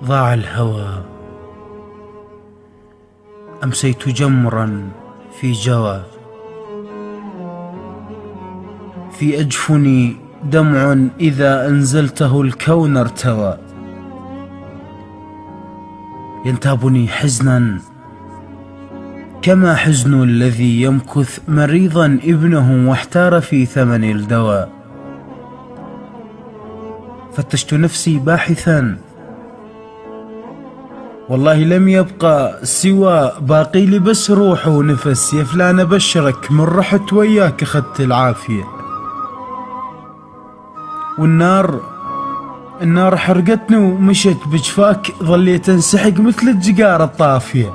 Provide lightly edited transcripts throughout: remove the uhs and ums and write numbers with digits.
ضاع الهوى. أمسيت جمرا في جوى، في أجفني دمع إذا أنزلته الكون ارتوى. ينتابني حزنا كما حزن الذي يمكث مريضا ابنه واحتار في ثمن الدواء. فتشت نفسي باحثا، والله لم يبقى سوى باقي لي بس روح ونفس. يا فلان ابشرك من رحت وياك اخذت العافية. والنار حرقتني ومشت بجفاك، ظليت انسحق مثل الجقار الطافية.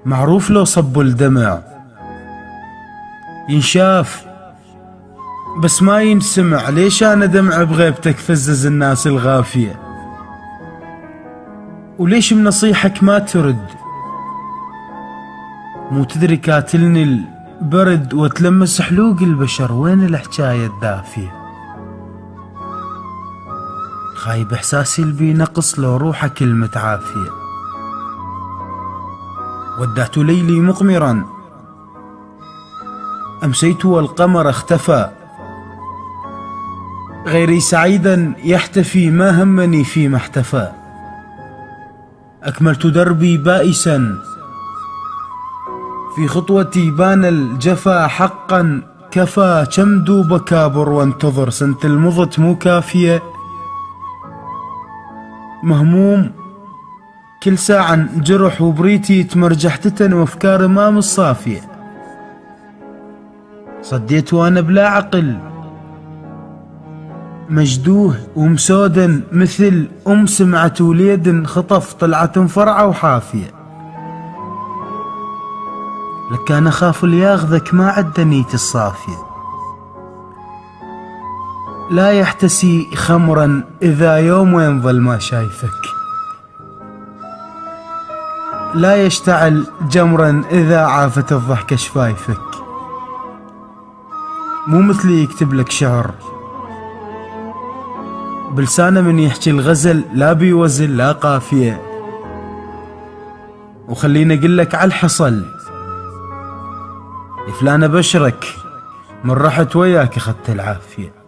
معروف لو صبوا الدمع ينشاف بس ما ينسمع، ليش انا دمع بغيبتك فزز الناس الغافية؟ وليش بنصيحك ما ترد؟ مو تدري كاتلني البرد وتلمس حلوق البشر، وين الحجاية الدافية؟ خايب احساسي البي نقص لو روحك كلمة عافية. ودعت ليلي مقمرا، امسيت والقمر اختفى. غيري سعيدا يحتفي، ما همني فيما احتفى. أكملت دربي بائسا، في خطوتي بان الجفا حقا كفى. كم دوب كابر وانتظر، سنة المضت مو كافية. مهموم كل ساعة جرح وبريتي تمرجح تتن، وافكار ما مصافية. صديت وانا بلا عقل مجدوه ومسودا، مثل سمعت وليد خطف طلعت مفرعة وحافية. لك انا خاف لياخذك ما عد نيتي الصافية. لا يحتسي خمرا اذا يوم ينظل ما شايفك، لا يشتعل جمرا اذا عافت الضحكة شفايفك. مو مثلي يكتب لك شعر بلسانه من يحكي الغزل، لا بيوزل لا قافية. وخليني اقول لك على الحصل، يا فلان ابشرك من رحت وياك اخذت العافية.